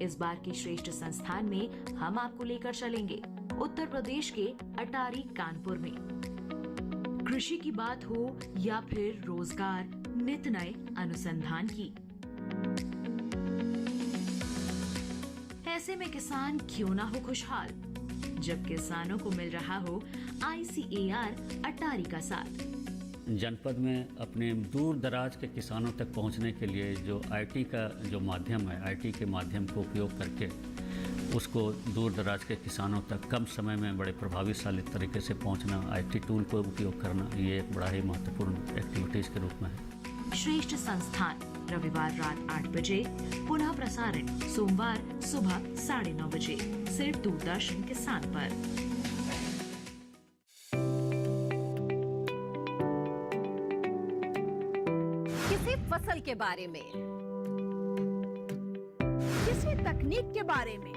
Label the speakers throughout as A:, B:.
A: इस बार के श्रेष्ठ संस्थान में हम आपको लेकर चलेंगे उत्तर प्रदेश के अटारी कानपुर में। कृषि की बात हो या फिर रोजगार, नित नए अनुसंधान की, ऐसे में किसान क्यों ना हो खुशहाल जब किसानों को मिल रहा हो ICAR अटारी का साथ।
B: जनपद में अपने दूर दराज के किसानों तक पहुंचने के लिए जो IT का जो माध्यम है, IT के माध्यम को उपयोग करके उसको दूर दराज के किसानों तक कम समय में बड़े प्रभावशाली तरीके से पहुंचना, IT टूल को उपयोग करना, ये एक बड़ा ही महत्वपूर्ण एक्टिविटीज के रूप में है।
A: श्रेष्ठ संस्थान रविवार रात 8 बजे, पुनः प्रसारण सोमवार सुबह 9:30 बजे, सिर्फ दूरदर्शन किसान पर।
C: किसी फसल के बारे में, किसी तकनीक के बारे में,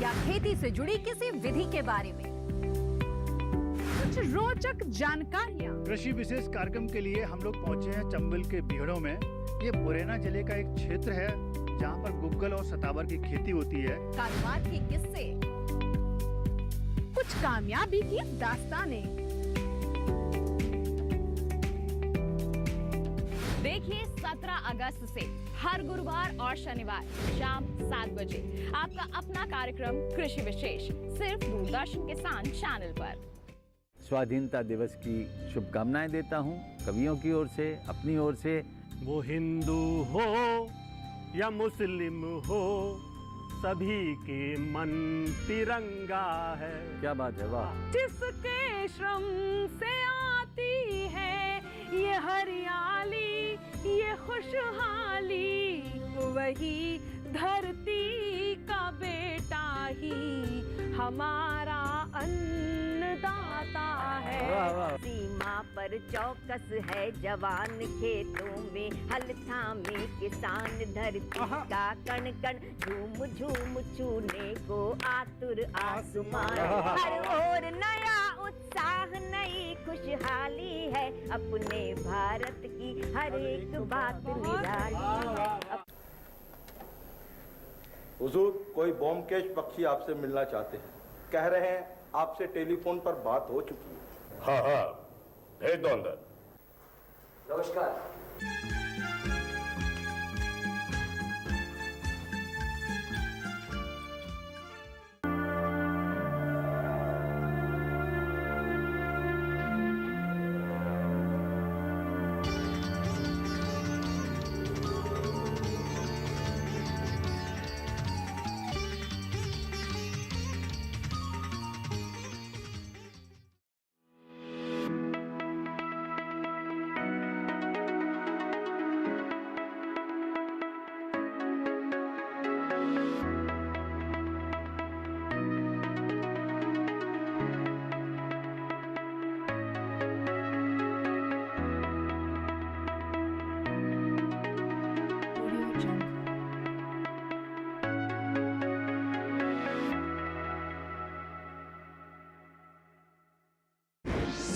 C: या खेती से जुड़ी किसी विधि के बारे में कुछ रोचक जानकारियां।
D: कृषि विशेष कार्यक्रम के लिए हम लोग पहुंचे हैं चंबल के बीहड़ों में। ये मुरैना जिले का एक क्षेत्र है जहां पर गुग्गल और सतावर की खेती होती है।
C: कारोबार के किस्से, कुछ कामयाबी की दास्तानें। देखिए 17 अगस्त से हर गुरुवार और शनिवार शाम 7 बजे आपका अपना कार्यक्रम कृषि विशेष सिर्फ दूरदर्शन किसान चैनल पर।
E: स्वाधीनता दिवस की शुभकामनाएं देता हूं कवियों की ओर से, अपनी ओर से।
F: वो हिंदू हो या मुस्लिम हो, सभी के मन तिरंगा है।
E: क्या बात है, वाह।
C: जिसके श्रम से आती है ये हरियाली, ये खुशहाली, वही धरती का बेटा ही हमारा अन्नदाता है।
E: वाह वाह।
G: सीमा पर चौकस है जवान, खेतों में हल थामे किसान, धरती का कण कण झूम झूम छूने को आतुर आसमान। हर ओर नया उत्साह, नई खुशहाली है, अपने भारत की हर एक बात निराली है।
H: हुजूर, कोई ब्योमकेश पक्षी आपसे मिलना चाहते हैं। कह रहे हैं आपसे टेलीफोन पर बात हो चुकी है।
I: हाँ हाँ, भेज दो अंदर।
H: नमस्कार।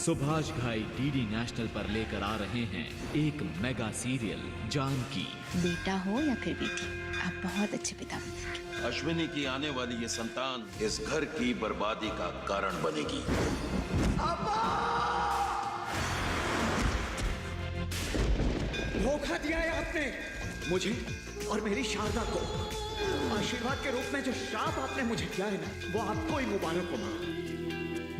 J: सुभाष घाई डीडी नेशनल पर लेकर आ रहे हैं एक मेगा सीरियल जानकी।
K: बेटा हो या फिर बेटी, आप बहुत अच्छे पिता बनेंगे।
I: अश्विनी की आने वाली ये संतान इस घर की बर्बादी का कारण बनेगी।
L: धोखा दिया है आपने मुझे और मेरी शारदा को। आशीर्वाद के रूप में जो श्राप आपने मुझे दिया है ना, वो आपको ही मुबारक हो।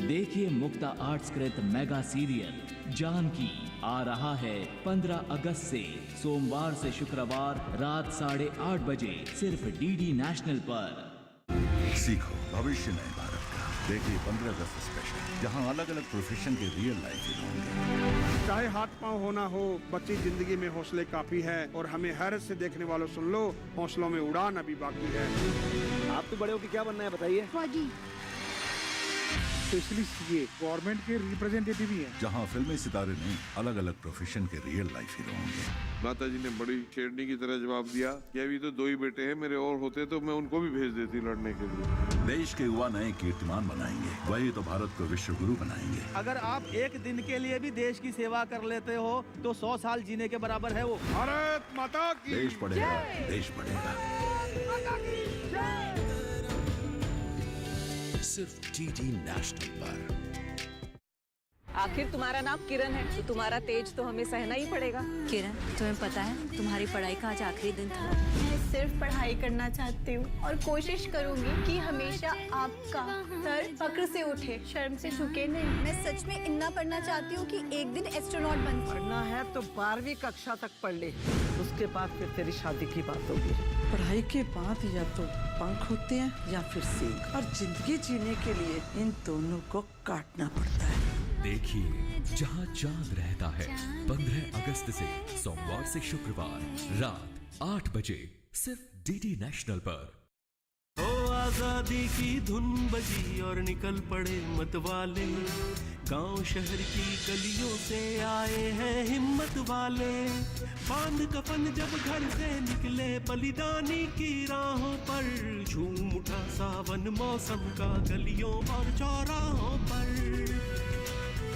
J: देखिए मुक्ता आर्ट्स कृत मेगा सीरियल जानकी आ रहा है 15 अगस्त से, सोमवार से शुक्रवार रात 8:30 बजे, सिर्फ डीडी नेशनल पर।
M: सीखो भविष्य नए भारत का। देखिए 15 अगस्त स्पेशल, जहां अलग अलग प्रोफेशन के रियल लाइफ हीरो होंगे।
N: चाहे हाथ पांव होना हो, बच्ची जिंदगी में हौसले काफी है, और हमें हैरत से देखने वालों सुन लो, हौसलों में उड़ान अभी बाकी है।
L: आप तो बड़े हो कि क्या बनना है बताइए।
K: फौजी।
D: स्पेशली सीए गवर्नमेंट के रिप्रेजेंटेटिव ही हैं।
M: जहाँ फिल्मी सितारे नहीं, अलग अलग प्रोफेशन के रियल लाइफ हीरो होंगे।
O: माता जी ने बड़ी शेरनी की तरह जवाब दिया कि अभी तो 2 ही बेटे हैं, मेरे और होते तो मैं उनको भी भेज देती लड़ने के लिए।
M: देश के युवा नए कीर्तिमान बनाएंगे, वही तो भारत को विश्व गुरु बनाएंगे।
P: अगर आप एक दिन के लिए भी देश की सेवा कर लेते हो तो 100 साल जीने के बराबर है वो।
N: भारत माता की
M: देश बढ़ेगा, देश बढ़ेगा।
Q: सिर्फ डीडी नेशनल पर।
R: आखिर तुम्हारा नाम किरण है तो तुम्हारा तेज तो हमें सहना ही पड़ेगा।
S: किरण, तुम्हें पता है तुम्हारी पढ़ाई का आज आखिरी दिन था।
T: मैं सिर्फ पढ़ाई करना चाहती हूँ और कोशिश करूँगी कि हमेशा आपका सर फक्र से उठे, शर्म से झुके नहीं। मैं सच में इतना पढ़ना चाहती हूँ कि एक दिन एस्ट्रोनॉट बन।
P: पढ़ना है तो 12वीं कक्षा तक पढ़ ले, उसके बाद फिर तेरी शादी की बात होगी।
U: पढ़ाई के बाद या तो पंख होते हैं या फिर सींग, और जिंदगी जीने के लिए इन दोनों को काटना पड़ता है।
Q: देखिए जहां चांद रहता है 15 अगस्त से सोमवार से शुक्रवार रात 8 बजे सिर्फ डीडी नेशनल पर।
V: ओ आजादी की धुन बजी और निकल पड़े मतवाले, गांव शहर की गलियों से आए हैं हिम्मत वाले। बांध कफन जब घर से निकले बलिदानी की राहों पर, झूम उठा सावन मौसम का गलियों और चौराहों पर।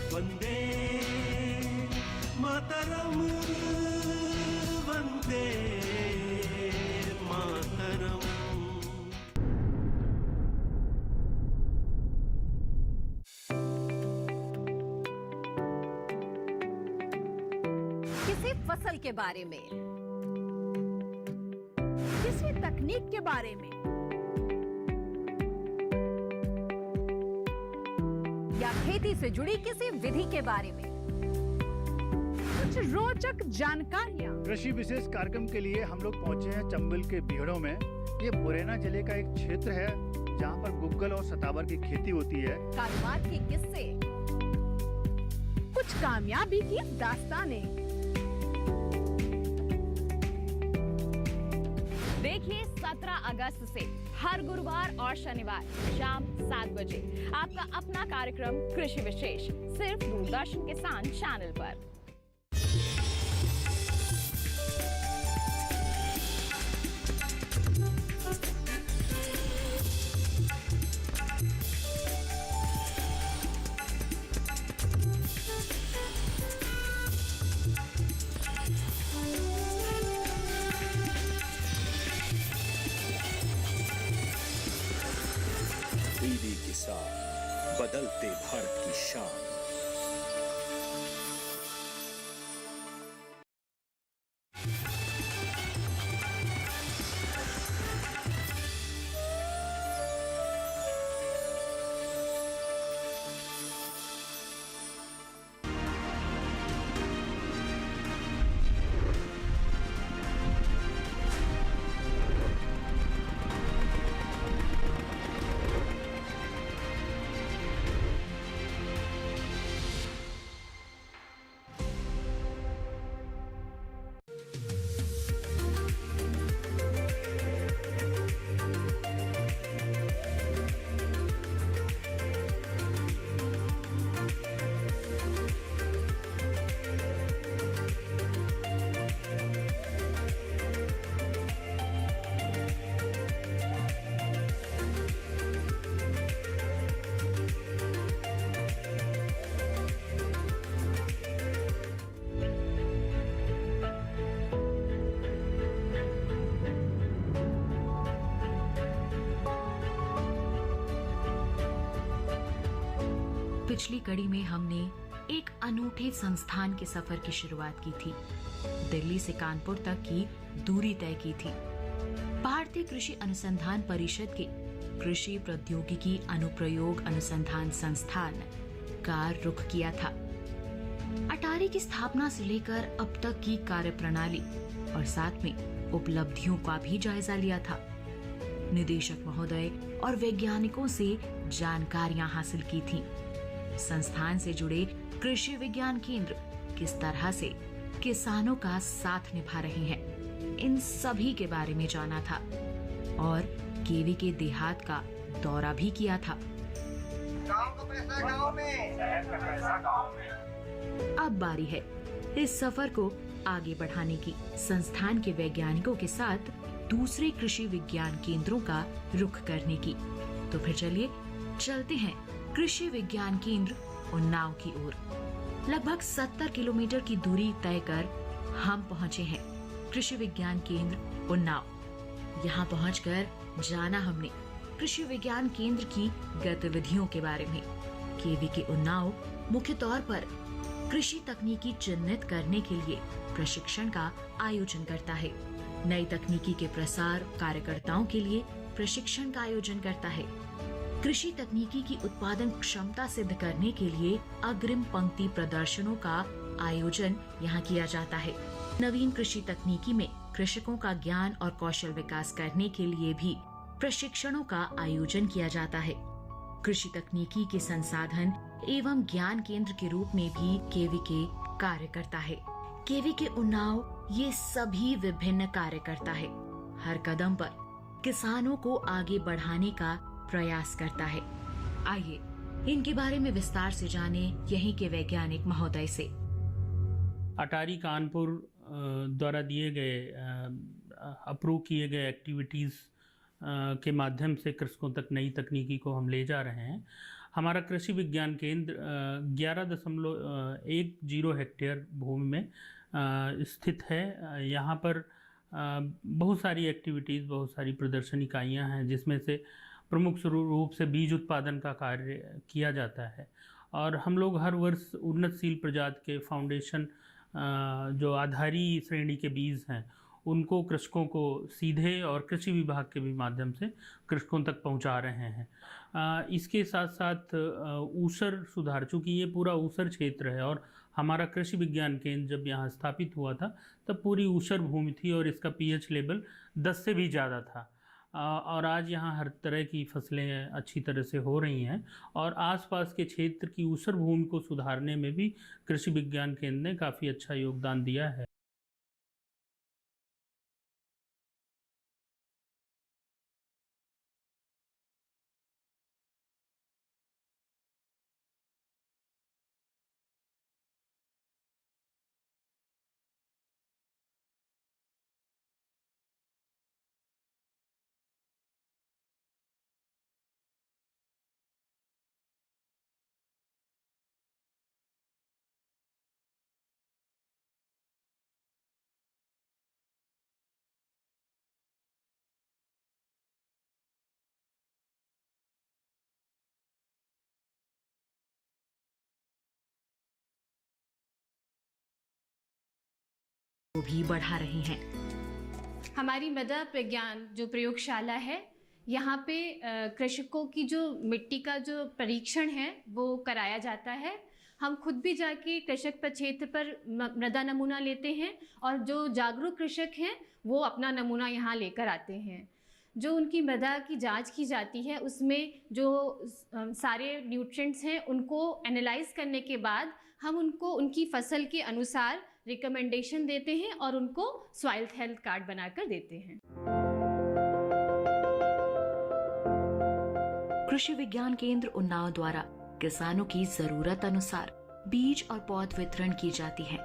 V: वंदे मातरम, वंदे मातरम।
C: किसी फसल के बारे में, किसी तकनीक के बारे में, या खेती से जुड़ी किसी विधि के बारे में कुछ रोचक जानकारियाँ।
D: कृषि विशेष कार्यक्रम के लिए हम लोग पहुँचे हैं चंबल के बीहड़ों में। ये मुरैना जिले का एक क्षेत्र है जहाँ पर गुग्गल और सतावर की खेती होती है।
C: कारोबार के किस्से, कुछ कामयाबी की दास्तानें। देखिए 17 अगस्त से हर गुरुवार और शनिवार शाम 7 बजे आपका अपना कार्यक्रम कृषि विशेष सिर्फ दूरदर्शन किसान चैनल पर।
Q: डीडी किसान, बदलते भारत की शान।
A: पिछली कड़ी में हमने एक अनूठे संस्थान के सफर की शुरुआत की थी। दिल्ली से कानपुर तक की दूरी तय की थी। भारतीय कृषि अनुसंधान परिषद के कृषि प्रौद्योगिकी अनुप्रयोग अनुसंधान संस्थान का रुख किया था। अटारी की स्थापना से लेकर अब तक की कार्यप्रणाली और साथ में उपलब्धियों का भी जायजा लिया था। निदेशक महोदय और वैज्ञानिकों से जानकारियां हासिल की थीं। संस्थान से जुड़े कृषि विज्ञान केंद्र किस तरह से किसानों का साथ निभा रहे हैं, इन सभी के बारे में जाना था और केवी के देहात का दौरा भी किया था।
B: गांव का पैसा गांव में, शहर का पैसा गांव में।
A: अब बारी है इस सफर को आगे बढ़ाने की, संस्थान के वैज्ञानिकों के साथ दूसरे कृषि विज्ञान केंद्रों का रुख करने की। तो फिर चलिए चलते हैं कृषि विज्ञान केंद्र उन्नाव की ओर। लगभग 70 किलोमीटर की दूरी तय कर हम पहुंचे हैं कृषि विज्ञान केंद्र उन्नाव। यहाँ पहुंचकर जाना हमने कृषि विज्ञान केंद्र की गतिविधियों के बारे में। केवीके उन्नाव मुख्य तौर पर कृषि तकनीकी चिन्हित करने के लिए प्रशिक्षण का आयोजन करता है। नई तकनीकी के प्रसार कार्यकर्ताओं के लिए प्रशिक्षण का आयोजन करता है। कृषि तकनीकी की उत्पादन क्षमता सिद्ध करने के लिए अग्रिम पंक्ति प्रदर्शनों का आयोजन यहाँ किया जाता है। नवीन कृषि तकनीकी में कृषकों का ज्ञान और कौशल विकास करने के लिए भी प्रशिक्षणों का आयोजन किया जाता है। कृषि तकनीकी के संसाधन एवं ज्ञान केंद्र के रूप में भी केवीके कार्य करता है। केवीके उन्नाव ये सभी विभिन्न कार्य करता है। हर कदम पर किसानों को आगे बढ़ाने का प्रयास करता है। आइए इनके बारे में विस्तार से जाने यहीं के वैज्ञानिक महोदय से।
F: अटारी कानपुर द्वारा दिए गए अप्रूव किए गए एक्टिविटीज़ के माध्यम से कृषकों तक नई तकनीकी को हम ले जा रहे हैं। हमारा कृषि विज्ञान केंद्र 11.10 हेक्टेयर भूमि में स्थित है। यहाँ पर बहुत सारी एक्टिविटीज़, बहुत सारी प्रदर्शन इकाइयाँ हैं, जिसमें से प्रमुख रूप से बीज उत्पादन का कार्य किया जाता है। और हम लोग हर वर्ष उन्नतशील प्रजाति के फाउंडेशन जो आधारी श्रेणी के बीज हैं उनको कृषकों को सीधे और कृषि विभाग के भी माध्यम से कृषकों तक पहुंचा रहे हैं। इसके साथ साथ ऊसर सुधार, चूँकि ये पूरा ऊसर क्षेत्र है और हमारा कृषि विज्ञान केंद्र जब यहाँ स्थापित हुआ था तब पूरी ऊसर भूमि थी और इसका पीएच लेवल 10 से भी ज़्यादा था। और आज यहाँ हर तरह की फसलें अच्छी तरह से हो रही हैं और आसपास के क्षेत्र की ऊसर भूमि को सुधारने में भी कृषि विज्ञान केंद्र ने काफ़ी अच्छा योगदान दिया है।
A: वो भी बढ़ा रहे हैं।
W: हमारी मृदा विज्ञान जो प्रयोगशाला है, यहाँ पे कृषकों की जो मिट्टी का जो परीक्षण है वो कराया जाता है। हम खुद भी जाके कृषक क्षेत्र पर मृदा नमूना लेते हैं और जो जागरूक कृषक हैं वो अपना नमूना यहाँ लेकर आते हैं। जो उनकी मृदा की जांच की जाती है उसमें जो सारे न्यूट्रिएंट्स हैं उनको एनालाइज करने के बाद हम उनको उनकी फसल के अनुसार रिकमेंडेशन देते हैं और उनको सॉइल हेल्थ कार्ड बनाकर देते हैं।
A: कृषि विज्ञान केंद्र उन्नाव द्वारा किसानों की जरूरत अनुसार बीज और पौध वितरण की जाती है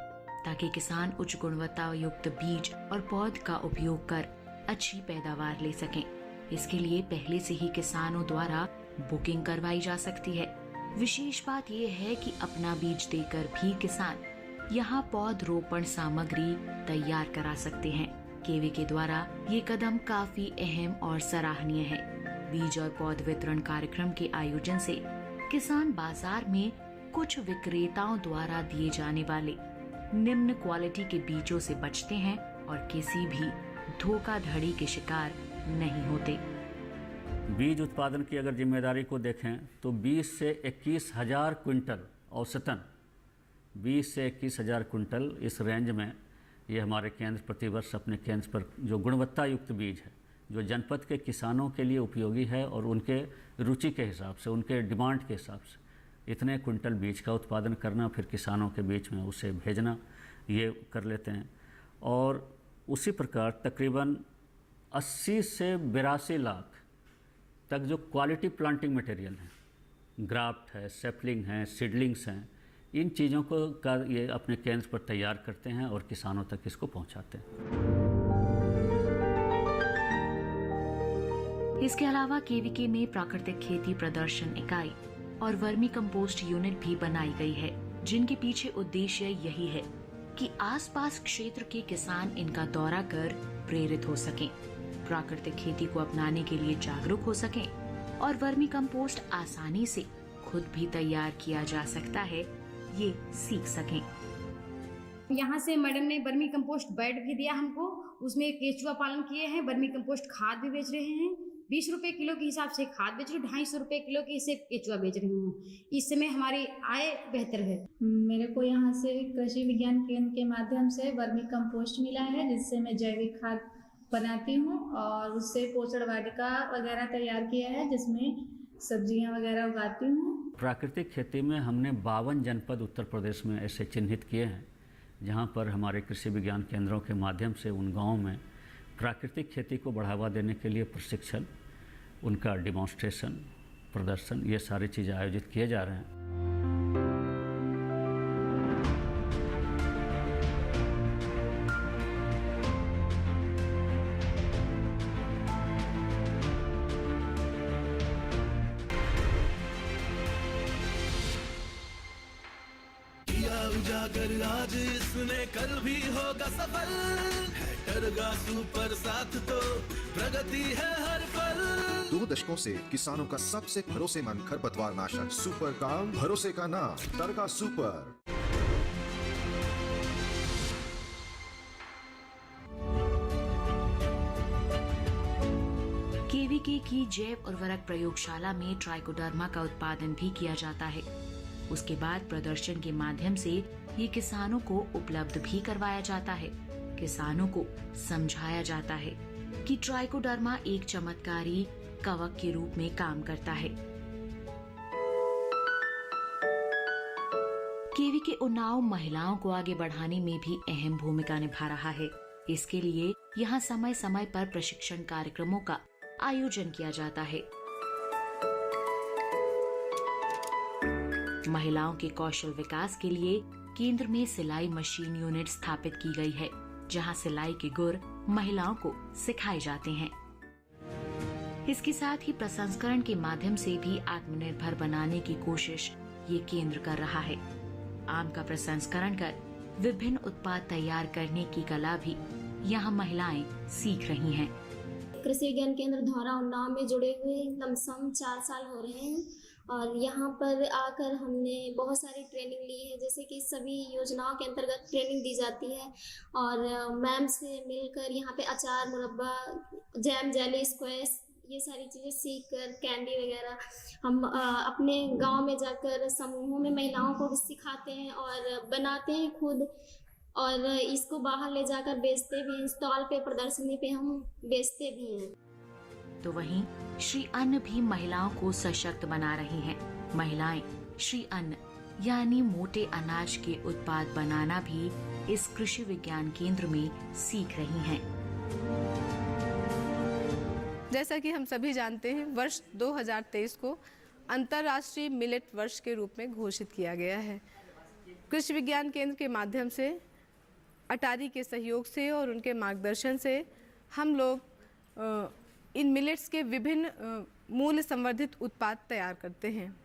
A: ताकि किसान उच्च गुणवत्ता युक्त बीज और पौध का उपयोग कर अच्छी पैदावार ले सकें। इसके लिए पहले से ही किसानों द्वारा बुकिंग करवाई जा सकती है। विशेष बात यह है कि अपना बीज देकर भी किसान यहाँ पौध रोपण सामग्री तैयार करा सकते हैं। केवीके द्वारा ये कदम काफी अहम और सराहनीय है। बीज और पौध वितरण कार्यक्रम के आयोजन से किसान बाजार में कुछ विक्रेताओं द्वारा दिए जाने वाले निम्न क्वालिटी के बीजों से बचते हैं और किसी भी धोखाधड़ी के शिकार नहीं होते।
E: बीज उत्पादन की अगर जिम्मेदारी को देखें तो 20 से 21 हज़ार क्विंटल औसतन 20 से 21 हज़ार क्विंटल इस रेंज में ये हमारे केंद्र प्रतिवर्ष अपने केंद्र पर जो गुणवत्ता युक्त बीज है जो जनपद के किसानों के लिए उपयोगी है और उनके रुचि के हिसाब से, उनके डिमांड के हिसाब से इतने क्विंटल बीज का उत्पादन करना, फिर किसानों के बीच में उसे भेजना, ये कर लेते हैं। और उसी प्रकार तकरीबन 80 से 82 लाख तक जो क्वालिटी प्लांटिंग मटेरियल है, ग्राफ्ट है, सेपलिंग है, सीडलिंग्स हैं, इन चीज़ों को का ये अपने केंद्र पर तैयार करते हैं और किसानों तक इसको पहुंचाते हैं।
A: इसके अलावा केवीके में प्राकृतिक खेती प्रदर्शन इकाई और वर्मी कंपोस्ट यूनिट भी बनाई गई है, जिनके पीछे उद्देश्य यही है कि आसपास क्षेत्र के किसान इनका दौरा कर प्रेरित हो सकें, प्राकृतिक खेती को अपनाने के लिए जागरूक हो सकें और वर्मी कंपोस्ट आसानी से खुद भी तैयार किया जा सकता है, ये सीख सकें।
G: यहाँ से मैडम ने वर्मी कंपोस्ट बेड भी दिया हमको, उसमें केचुआ पालन किए हैं, वर्मी कंपोस्ट खाद भी बेच रहे हैं, 20 रुपए किलो के हिसाब से खाद बेच रहे हैं, 250 रुपए किलो के इसे केचुआ बेच रही हूँ। इस समय हमारी आय बेहतर है।
H: मेरे को यहाँ से कृषि विज्ञान केंद्र के माध्यम से वर्मी कंपोस्ट मिला है, जिससे मैं जैविक खाद बनाती हूँ और उससे पोषण वाटिका वगैरह तैयार किया है, जिसमें सब्जियाँ वगैरह उगाती हूँ।
E: प्राकृतिक खेती में हमने 52 जनपद उत्तर प्रदेश में ऐसे चिन्हित किए हैं, जहाँ पर हमारे कृषि विज्ञान केंद्रों के माध्यम से उन गाँवों में प्राकृतिक खेती को बढ़ावा देने के लिए प्रशिक्षण, उनका डिमॉन्स्ट्रेशन, प्रदर्शन, ये सारी चीज़ें आयोजित किए जा रहे हैं।
V: उजागर आज इसने कल भी होगा सफल, है टरगा सुपर साथ तो प्रगति है हर पल।
I: 2 दशकों से किसानों का सबसे भरोसेमंद खरपतवार नाशक सुपर काम, भरोसे का नाम टरगा सुपर।
A: केवीके की जैव उर्वरक प्रयोगशाला में ट्राइकोडर्मा का उत्पादन भी किया जाता है। उसके बाद प्रदर्शन के माध्यम से ये किसानों को उपलब्ध भी करवाया जाता है। किसानों को समझाया जाता है कि ट्राइकोडर्मा एक चमत्कारी कवक के रूप में काम करता है। केवीके उन्नाव महिलाओं को आगे बढ़ाने में भी अहम भूमिका निभा रहा है। इसके लिए यहाँ समय समय पर प्रशिक्षण कार्यक्रमों का आयोजन किया जाता है। महिलाओं के कौशल विकास के लिए केंद्र में सिलाई मशीन यूनिट स्थापित की गई है, जहां सिलाई के गुर महिलाओं को सिखाए जाते हैं। इसके साथ ही प्रसंस्करण के माध्यम से भी आत्मनिर्भर बनाने की कोशिश ये केंद्र कर रहा है। आम का प्रसंस्करण कर विभिन्न उत्पाद तैयार करने की कला भी यहाँ महिलाएं सीख रही हैं।
X: कृषि विज्ञान केंद्र धौरा उन्नाव में जुड़े हुए लमसम 4 साल हो रहे हैं और यहाँ पर आकर हमने बहुत सारी ट्रेनिंग ली है, जैसे कि सभी योजनाओं के अंतर्गत ट्रेनिंग दी जाती है और मैम से मिलकर यहाँ पे अचार, मुरब्बा, जैम, जेली, स्क्वैश, ये सारी चीज़ें सीख कर कैंडी वगैरह हम अपने गांव में जाकर समूहों में महिलाओं को सिखाते हैं और बनाते हैं खुद और इसको बाहर ले जाकर बेचते भी हैं। स्टॉल पे, प्रदर्शनी पे हम बेचते भी हैं।
A: तो वहीं श्री अन्न भी महिलाओं को सशक्त बना रही हैं। महिलाएं श्री अन्न यानी मोटे अनाज के उत्पाद बनाना भी इस कृषि विज्ञान केंद्र में सीख रही हैं।
C: जैसा कि हम सभी जानते हैं, वर्ष 2023 को अंतर्राष्ट्रीय मिलेट वर्ष के रूप में घोषित किया गया है। कृषि विज्ञान केंद्र के माध्यम से, अटारी के सहयोग से और उनके मार्गदर्शन से हम लोग इन मिलेट्स के विभिन्न मूल्य संवर्धित उत्पाद तैयार करते हैं।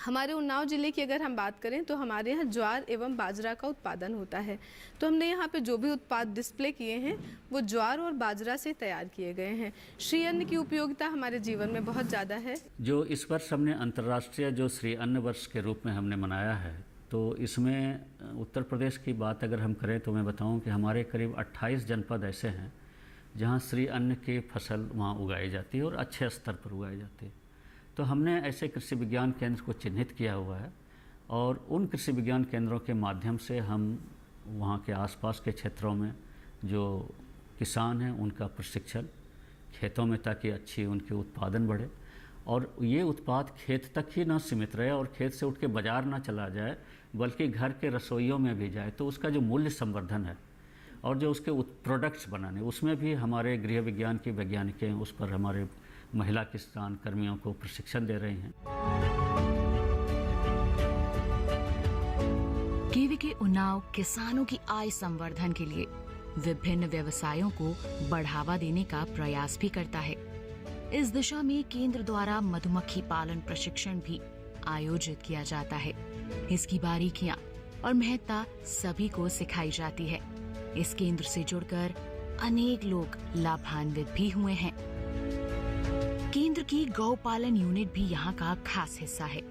C: हमारे उन्नाव ज़िले की अगर हम बात करें तो हमारे यहाँ ज्वार एवं बाजरा का उत्पादन होता है। तो हमने यहाँ पे जो भी उत्पाद डिस्प्ले किए हैं वो ज्वार और बाजरा से तैयार किए गए हैं। श्री अन्न की उपयोगिता हमारे जीवन में बहुत ज़्यादा है।
E: जो इस वर्ष हमने अंतर्राष्ट्रीय जो श्री अन्न वर्ष के रूप में हमने मनाया है, तो इसमें उत्तर प्रदेश की बात अगर हम करें तो मैं बताऊँ कि हमारे करीब 28 जनपद ऐसे हैं जहाँ श्री अन्न की फसल वहाँ उगाई जाती है और अच्छे स्तर पर उगाई जाती है। तो हमने ऐसे कृषि विज्ञान केंद्र को चिन्हित किया हुआ है और उन कृषि विज्ञान केंद्रों के माध्यम से हम वहाँ के आसपास के क्षेत्रों में जो किसान हैं उनका प्रशिक्षण खेतों में, ताकि अच्छी उनके उत्पादन बढ़े और ये उत्पाद खेत तक ही ना सीमित रहे और खेत से उठ के बाज़ार ना चला जाए, बल्कि घर के रसोइयों में भी जाए। तो उसका जो मूल्य संवर्धन है और जो उसके प्रोडक्ट्स बनाने, उसमें भी हमारे गृह विज्ञान की वैज्ञानिकें उस पर हमारे महिला किसान कर्मियों को प्रशिक्षण दे रही हैं।
A: के उन्नाव किसानों की आय संवर्धन के लिए विभिन्न व्यवसायों को बढ़ावा देने का प्रयास भी करता है। इस दिशा में केंद्र द्वारा मधुमक्खी पालन प्रशिक्षण भी आयोजित किया जाता है। इसकी बारीकियां और महत्ता सभी को सिखाई जाती है। इस केंद्र से जुड़कर अनेक लोग लाभान्वित भी हुए हैं। केंद्र की गौपालन यूनिट भी यहाँ का खास हिस्सा है।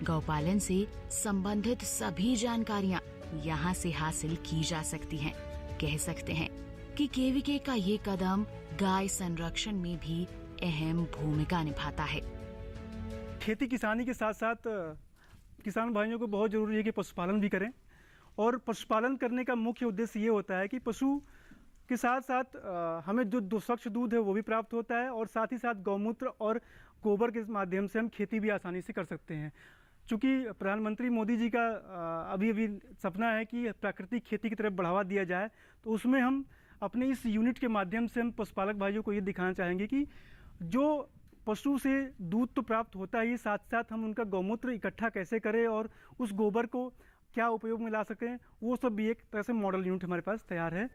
A: गौपालन से संबंधित सभी जानकारियाँ यहाँ से हासिल की जा सकती हैं। कह सकते हैं कि केवीके का ये कदम गाय संरक्षण में भी अहम भूमिका निभाता है।
J: खेती किसानी के साथ साथ किसान भाइयों को बहुत जरूरी है कि पशुपालन भी करें, और पशुपालन करने का मुख्य उद्देश्य ये होता है कि पशु के साथ साथ हमें जो स्वच्छ दूध है वो भी प्राप्त होता है, और साथ ही साथ गौमूत्र और गोबर के माध्यम से हम खेती भी आसानी से कर सकते हैं। चूँकि प्रधानमंत्री मोदी जी का अभी सपना है कि प्राकृतिक खेती की तरफ बढ़ावा दिया जाए, तो उसमें हम अपने इस यूनिट के माध्यम से हम पशुपालक भाइयों को ये दिखाना चाहेंगे कि जो पशु से दूध तो प्राप्त होता है, साथ साथ हम उनका गौमूत्र इकट्ठा कैसे करें और उस गोबर को क्या उपयोग में ला सकें, वो सब भी एक तरह से मॉडल यूनिट हमारे पास तैयार है।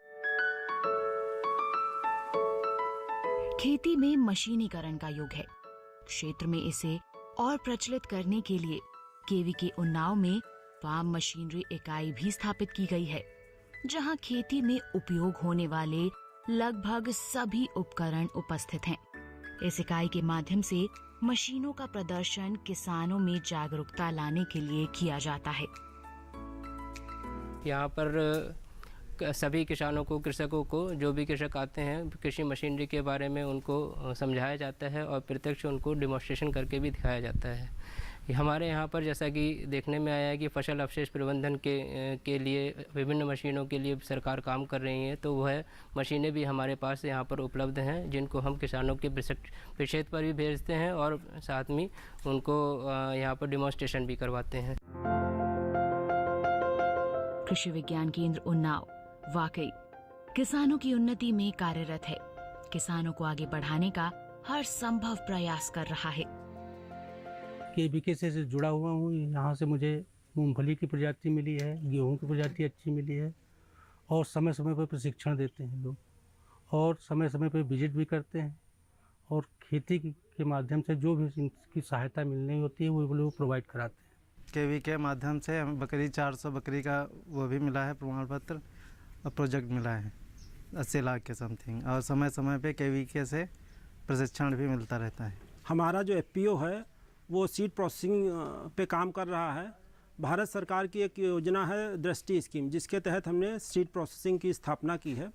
A: खेती में मशीनीकरण का युग है। क्षेत्र में इसे और प्रचलित करने के लिए केवीके उन्नाव में फार्म मशीनरी इकाई भी स्थापित की गई है, जहां खेती में उपयोग होने वाले लगभग सभी उपकरण उपस्थित हैं। इस इकाई के माध्यम से मशीनों का प्रदर्शन किसानों में जागरूकता लाने के लिए किया जाता है।
K: यहाँ पर सभी किसानों को, कृषकों को, जो भी कृषक आते हैं, कृषि मशीनरी के बारे में उनको समझाया जाता है और प्रत्यक्ष उनको डिमॉन्स्ट्रेशन करके भी दिखाया जाता है। हमारे यहाँ पर जैसा कि देखने में आया है कि फसल अवशेष प्रबंधन के लिए विभिन्न मशीनों के लिए सरकार काम कर रही है, तो वह मशीनें भी हमारे पास यहाँ पर उपलब्ध हैं, जिनको हम किसानों के प्रक्षेत्र पर भी भेजते हैं और साथ में उनको यहाँ पर डिमॉन्स्ट्रेशन भी करवाते हैं।
A: कृषि विज्ञान केंद्र उन्नाव वाकई किसानों की उन्नति में कार्यरत है। किसानों को आगे बढ़ाने का हर संभव प्रयास कर रहा है।
F: केवीके से जुड़ा हुआ हूँ। यहाँ से मुझे मूंगफली की प्रजाति मिली है, गेहूं की प्रजाति अच्छी मिली है, और समय समय पर प्रशिक्षण देते हैं लोग, और समय समय पर विजिट भी करते हैं, और खेती के माध्यम से जो भी इनकी सहायता मिलनी होती है वो लोग प्रोवाइड कराते हैं।
L: केवीके के माध्यम से हमें बकरी 400 बकरी का वो भी मिला है, प्रमाण पत्र और प्रोजेक्ट मिला है 80 लाख के समथिंग, और समय समय पे केवीके से प्रशिक्षण भी मिलता रहता है।
N: हमारा जो एफपीओ है वो सीड प्रोसेसिंग पे काम कर रहा है। भारत सरकार की एक योजना है दृष्टि स्कीम, जिसके तहत हमने सीड प्रोसेसिंग की स्थापना की है।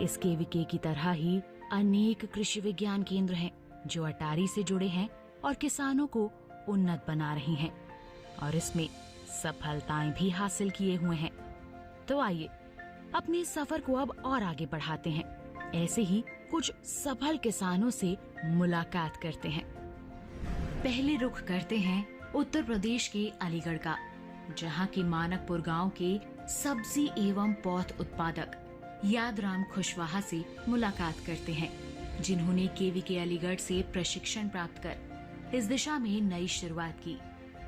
A: इस केवीके की तरह ही अनेक कृषि विज्ञान केंद्र हैं जो अटारी से जुड़े हैं और किसानों को उन्नत बना रहे हैं, और इसमें सफलताएं भी हासिल किए हुए हैं। तो आइए अपने सफर को अब और आगे बढ़ाते हैं। ऐसे ही कुछ सफल किसानों से मुलाकात करते हैं। पहले रुख करते हैं उत्तर प्रदेश के अलीगढ़ का, जहां के मानकपुर गांव के सब्जी एवं पौध उत्पादक यादराम खुशवाहा से मुलाकात करते हैं, जिन्होंने केवीके अलीगढ़ से प्रशिक्षण प्राप्त कर इस दिशा में नई शुरुआत की।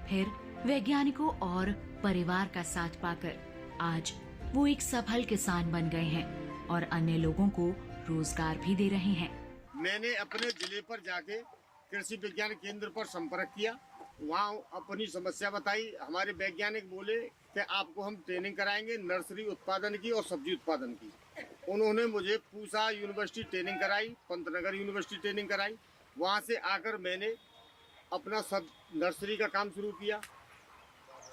A: फिर वैज्ञानिकों और परिवार का साथ पाकर आज वो एक सफल किसान बन गए हैं और अन्य लोगों को रोजगार भी दे रहे हैं।
O: मैंने अपने जिले पर जाके कृषि विज्ञान केंद्र पर संपर्क किया, वहाँ अपनी समस्या बताई। हमारे वैज्ञानिक बोले कि आपको हम ट्रेनिंग कराएंगे नर्सरी उत्पादन की और सब्जी उत्पादन की। उन्होंने मुझे पूसा यूनिवर्सिटी ट्रेनिंग कराई, पंतनगर यूनिवर्सिटी ट्रेनिंग कराई। वहाँ से आकर मैंने अपना सब नर्सरी का काम शुरू किया,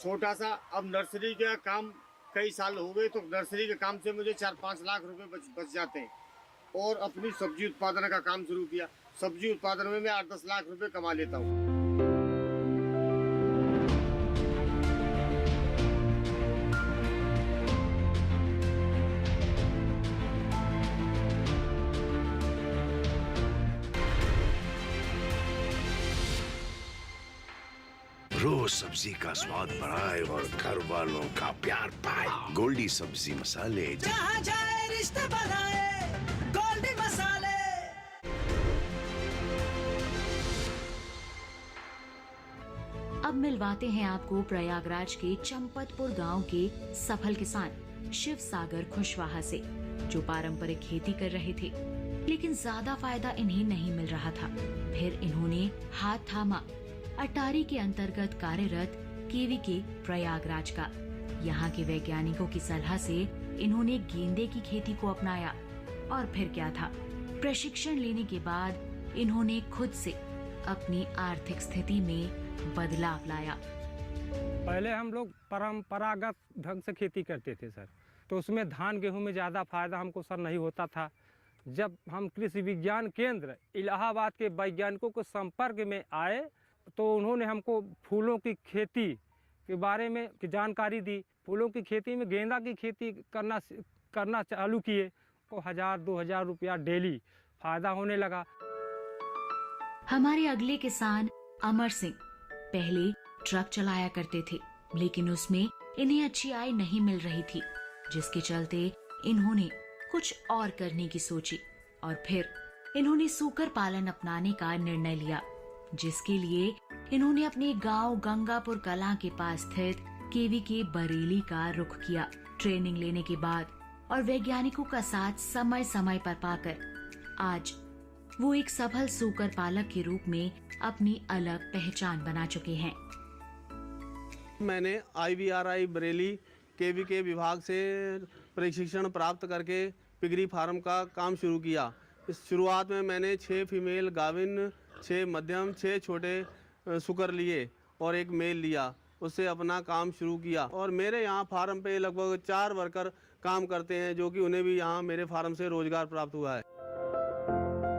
O: छोटा सा। अब नर्सरी का काम कई साल हो गए, तो नर्सरी के काम से मुझे 4-5 लाख रुपए बच जाते हैं, और अपनी सब्जी उत्पादन का काम शुरू किया। सब्जी उत्पादन में मैं 8-10 लाख रुपए कमा लेता हूँ।
Y: रोज सब्जी का स्वाद बढ़ाए और घर वालों का प्यार पाए। गोल्डी सब्जी मसाले,
Z: जहाँ जाए रिश्ते बनाए, गोल्डी मसाले।
A: अब मिलवाते हैं आपको प्रयागराज के चंपतपुर गांव के सफल किसान शिव सागर कुशवाहा से, जो पारंपरिक खेती कर रहे थे, लेकिन ज्यादा फायदा इन्हें नहीं मिल रहा था। फिर इन्होंने हाथ थामा अटारी के अंतर्गत कार्यरत केवीके प्रयागराज का। यहाँ के वैज्ञानिकों की सलाह से इन्होंने गेंदे की खेती को अपनाया और फिर क्या था, प्रशिक्षण लेने के बाद इन्होंने खुद से अपनी आर्थिक स्थिति में बदलाव लाया।
M: पहले हम लोग परंपरागत ढंग से खेती करते थे सर, तो उसमें धान गेहूं में ज़्यादा फायदा हमको सर नहीं होता था। जब हम कृषि विज्ञान केंद्र इलाहाबाद के वैज्ञानिकों के संपर्क में आए तो उन्होंने हमको फूलों की खेती के बारे में जानकारी दी। फूलों की खेती में गेंदा की खेती करना चालू किए तो 1000-2000 रुपया डेली फायदा होने लगा।
A: हमारे अगले किसान अमर सिंह पहले ट्रक चलाया करते थे, लेकिन उसमें इन्हें अच्छी आय नहीं मिल रही थी, जिसके चलते इन्होंने कुछ और करने की सोची और फिर इन्होंने सूकर पालन अपनाने का निर्णय लिया, जिसके लिए इन्होंने अपने गांव गंगापुर कलां के पास स्थित केवीके बरेली का रुख किया। ट्रेनिंग लेने के बाद और वैज्ञानिकों का साथ समय समय पर पाकर आज वो एक सफल सूकर पालक के रूप में अपनी अलग पहचान बना चुके हैं।
P: मैंने IVRI बरेली केवीके विभाग से प्रशिक्षण प्राप्त करके पिगरी फार्म का काम शुरू किया। इस शुरुआत में मैंने 6 फीमेल गाविन, 6 मध्यम, 6 छोटे सुकर लिए और 1 मेल लिया। उससे अपना काम शुरू किया और मेरे यहाँ फार्म पे लगभग 4 वर्कर काम करते हैं, जो कि उन्हें भी यहाँ मेरे फार्म से रोजगार प्राप्त हुआ है।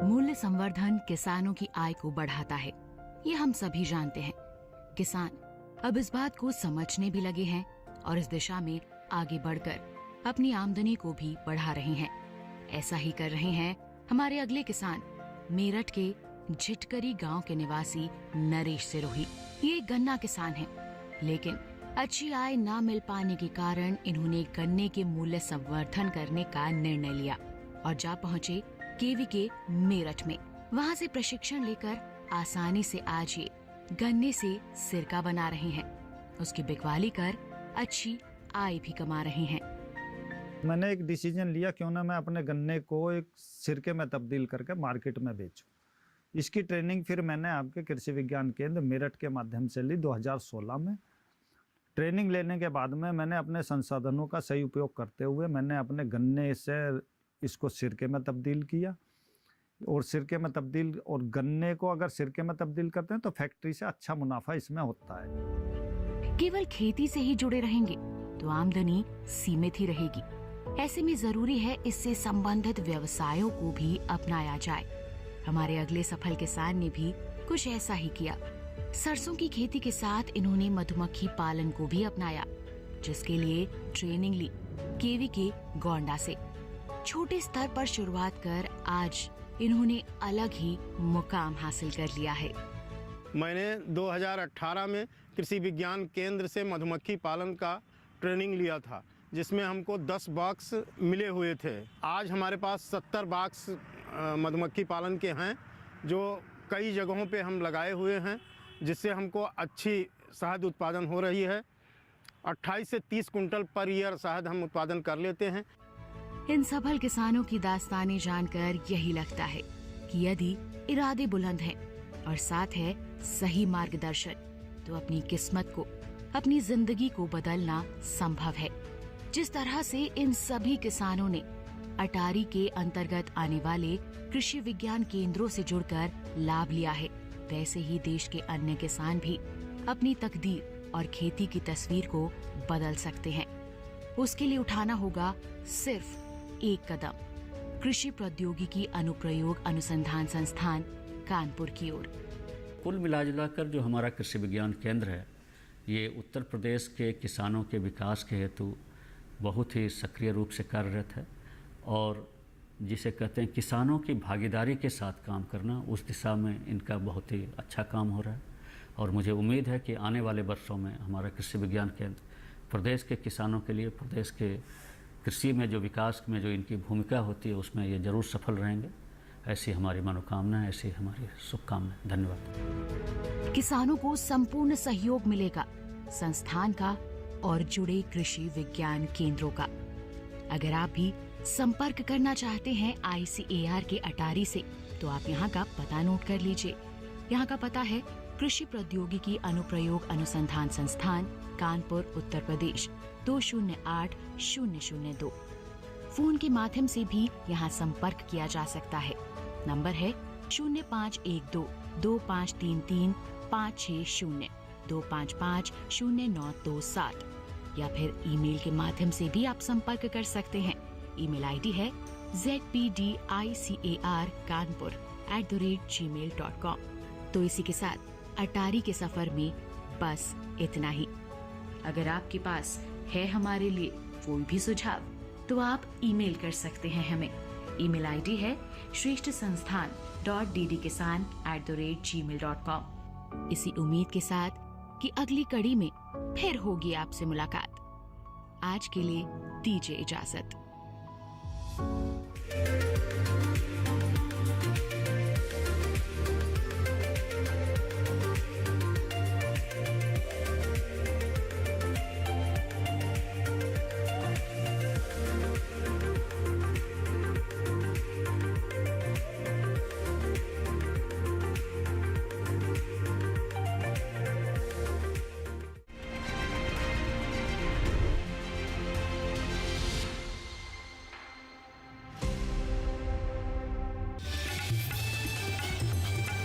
A: मूल्य संवर्धन किसानों की आय को बढ़ाता है, ये हम सभी जानते हैं। किसान अब इस बात को समझने भी लगे हैं और इस दिशा में आगे बढ़कर अपनी आमदनी को भी बढ़ा रहे हैं। ऐसा ही कर रहे हैं हमारे अगले किसान मेरठ के झिटकरी गांव के निवासी नरेश सिरोही। ये एक गन्ना किसान है, लेकिन अच्छी आय न मिल पाने के कारण इन्होंने गन्ने के मूल्य संवर्धन करने का निर्णय लिया और जा पहुँचे केवीके मेरठ में। वहाँ से प्रशिक्षण लेकर आसानी से आज ये गन्ने से सिरका बना रहे हैं, उसकी बिकवाली कर अच्छी आय भी कमा रहे हैं।
R: मैंने एक डिसीजन लिया, क्यों ना मैं अपने गन्ने को एक सिरके में तब्दील करके मार्केट में बेचूं। इसकी ट्रेनिंग फिर मैंने आपके कृषि विज्ञान केंद्र मेरठ के माध्यम से ली 2016 में। ट्रेनिंग लेने के बाद में मैंने अपने संसाधनों का सही उपयोग करते हुए मैंने अपने गन्ने से इसको सिरके में तब्दील किया और सिरके में तब्दील, और गन्ने को अगर सिरके में तब्दील करते हैं तो फैक्ट्री से अच्छा मुनाफा इसमें होता है।
A: केवल खेती से ही जुड़े रहेंगे तो आमदनी सीमित ही रहेगी। ऐसे में जरूरी है इससे संबंधित व्यवसायों को भी अपनाया जाए। हमारे अगले सफल किसान ने भी कुछ ऐसा ही किया। सरसों की खेती के साथ इन्होंने मधुमक्खी पालन को भी अपनाया, जिसके लिए ट्रेनिंग ली केवीके गोंडा से। छोटे स्तर पर शुरुआत कर आज इन्होंने अलग ही मुकाम हासिल कर लिया है।
P: मैंने 2018 में कृषि विज्ञान केंद्र से मधुमक्खी पालन का ट्रेनिंग लिया था, जिसमें हमको 10 बॉक्स मिले हुए थे। आज हमारे पास 70 बॉक्स मधुमक्खी पालन के हैं, जो कई जगहों पे हम लगाए हुए हैं, जिससे हमको अच्छी शहद उत्पादन हो रही है। 28 से 30 कुंटल पर ईयर शहद हम उत्पादन कर लेते हैं।
A: इन सफल किसानों की दास्तानें जानकर यही लगता है कि यदि इरादे बुलंद हैं और साथ है सही मार्गदर्शन, तो अपनी किस्मत को, अपनी जिंदगी को बदलना संभव है। जिस तरह से इन सभी किसानों ने अटारी के अंतर्गत आने वाले कृषि विज्ञान केंद्रों से जुड़कर लाभ लिया है, वैसे ही देश के अन्य किसान भी अपनी तकदीर और खेती की तस्वीर को बदल सकते हैं। उसके लिए उठाना होगा सिर्फ एक कदम, कृषि प्रौद्योगिकी अनुप्रयोग अनुसंधान संस्थान कानपुर की ओर।
E: कुल मिला कर जो हमारा कृषि विज्ञान केंद्र है, ये उत्तर प्रदेश के किसानों के विकास के हेतु बहुत ही सक्रिय रूप से कार्यरत है और जिसे कहते हैं किसानों की भागीदारी के साथ काम करना, उस दिशा में इनका बहुत ही अच्छा काम हो रहा है। और मुझे उम्मीद है कि आने वाले वर्षों में हमारा कृषि विज्ञान केंद्र प्रदेश के किसानों के लिए, प्रदेश के कृषि में जो विकास में जो इनकी भूमिका होती है, उसमें ये ज़रूर सफल रहेंगे। ऐसी हमारी मनोकामना, ऐसी हमारी शुभकामनाएं। धन्यवाद।
A: किसानों को संपूर्ण सहयोग मिलेगा संस्थान का और जुड़े कृषि विज्ञान केंद्रों का। अगर आप भी संपर्क करना चाहते हैं ICAR के अटारी से, तो आप यहाँ का पता नोट कर लीजिए। यहाँ का पता है कृषि प्रौद्योगिकी अनुप्रयोग अनुसंधान संस्थान, कानपुर, उत्तर प्रदेश 208002। फोन के माध्यम से भी यहाँ संपर्क किया जा सकता है। नंबर है 0512 2533 560 255 0927, या फिर ईमेल के माध्यम से भी आप संपर्क कर सकते हैं। ईमेल आईडी है zpdicarkanpur@gmail.com। तो इसी के साथ अटारी के सफर में बस इतना ही। अगर आपके पास है हमारे लिए कोई भी सुझाव, तो आप ईमेल कर सकते हैं हमें। ईमेल आईडी है shreshtsansthan.ddkisan@gmail.com। इसी उम्मीद के साथ कि अगली कड़ी में फिर होगी आपसे मुलाकात। आज के लिए दीजिए इजाजत।